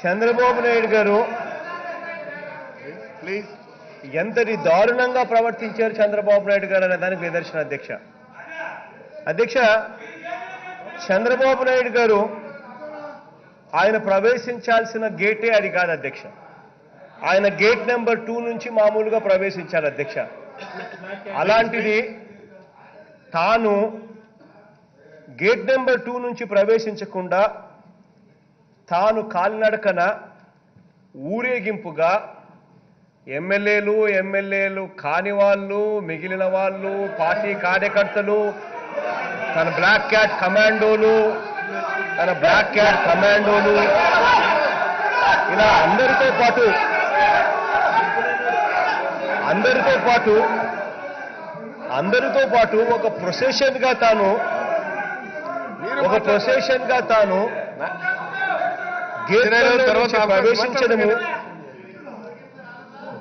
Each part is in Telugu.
చంద్రబాబు నాయుడు గారు ప్లీజ్ ఎంతటి దారుణంగా ప్రవర్తించారు చంద్రబాబు నాయుడు గారు అనే దానికి నిదర్శన అధ్యక్ష చంద్రబాబు నాయుడు గారు ఆయన ప్రవేశించాల్సిన గేటే అది కాదు అధ్యక్ష. ఆయన గేట్ నెంబర్ 2 నుంచి మామూలుగా ప్రవేశించారు అధ్యక్ష. అలాంటిది తాను గేట్ నెంబర్ 2 నుంచి ప్రవేశించకుండా తాను కాలినడకన ఊరేగింపుగా ఎమ్మెల్యేలు కాని వాళ్ళు, మిగిలిన వాళ్ళు, పార్టీ కార్యకర్తలు, తన బ్లాక్ క్యాట్ కమాండోలు ఇలా అందరితో పాటు ఒక ప్రొసెషన్ గా తాను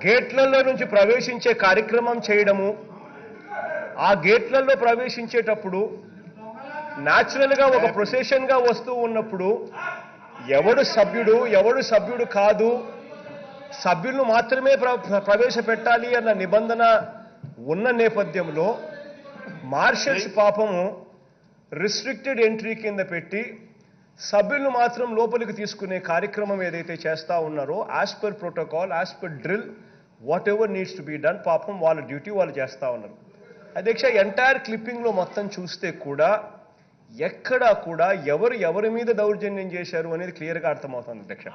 గేట్లలో నుంచి ప్రవేశించే కార్యక్రమం చేయడము. ఆ గేట్లలో ప్రవేశించేటప్పుడు న్యాచురల్ గా ఒక ప్రొసెషన్ గా వస్తూ ఉన్నప్పుడు ఎవడు సభ్యుడు కాదు, సభ్యులను మాత్రమే ప్రవేశపెట్టాలి అన్న నిబంధన ఉన్న నేపథ్యంలో మార్షల్స్ పాపము రిస్ట్రిక్టెడ్ ఎంట్రీ కింద పెట్టి సభ్యులను మాత్రం లోపలికి తీసుకునే కార్యక్రమం ఏదైతే చేస్తా ఉన్నారో as per protocol, as per drill, what ever needs to be done, పాపం వాళ్ళ డ్యూటీ వాళ్ళు చేస్తా ఉన్నారు. అధ్యక్ష, ఎంటైర్ క్లిప్పింగ్ లో మొత్తం చూస్తే కూడా ఎక్కడా కూడా ఎవరి మీద దౌర్జన్యం చేశారు అనేది క్లియర్ గా అర్థమవుతుంది అధ్యక్ష.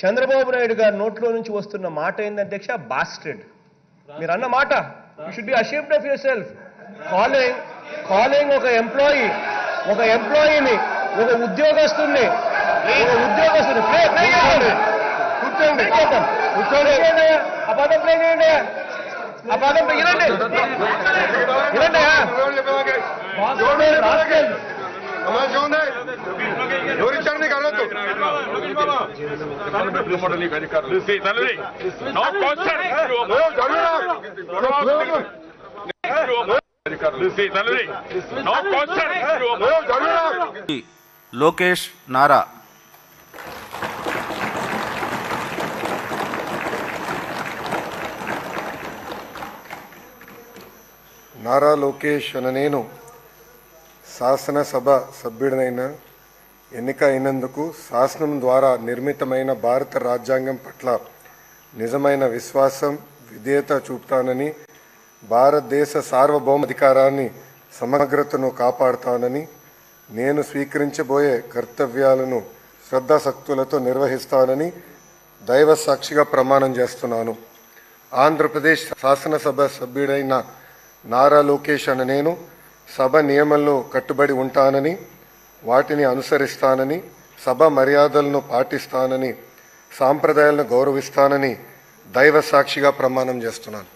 చంద్రబాబు నాయుడు గారి నోట్లో నుంచి వస్తున్న మాట ఏంది అధ్యక్ష? బాస్టర్డ్. మీరు అన్న మాట, you should be ashamed of your self. Calling ఒక ఎంప్లాయీని, ఒక ఉద్యోగస్తుని కూర్చోండి, ఆ పదం ప్లే చేయండి, ఆ పదం వినండి. లోకేష్ నారా లోకేష్ అన్న నేను శాసనసభ సభ్యుడినైన ఎన్నిక అయినందుకు శాసనం ద్వారా నిర్మితమైన భారత రాజ్యాంగం పట్ల నిజమైన విశ్వాసం, విధేయత చూపుతానని, భారతదేశ సార్వభౌమాధికారాన్ని, సమగ్రతను కాపాడుతానని, నేను స్వీకరించబోయే కర్తవ్యాలను శ్రద్ధాశక్తులతో నిర్వహిస్తానని దైవ సాక్షిగా ప్రమాణం చేస్తున్నాను. ఆంధ్రప్రదేశ్ శాసనసభ సభ్యుడైన నారా లోకేష్ అన్న నేను సభ నియమంలో కట్టుబడి ఉంటానని, వాటిని అనుసరిస్తానని, సభ మర్యాదలను పాటిస్తానని, సాంప్రదాయాలను గౌరవిస్తానని దైవ సాక్షిగా ప్రమాణం చేస్తున్నాను.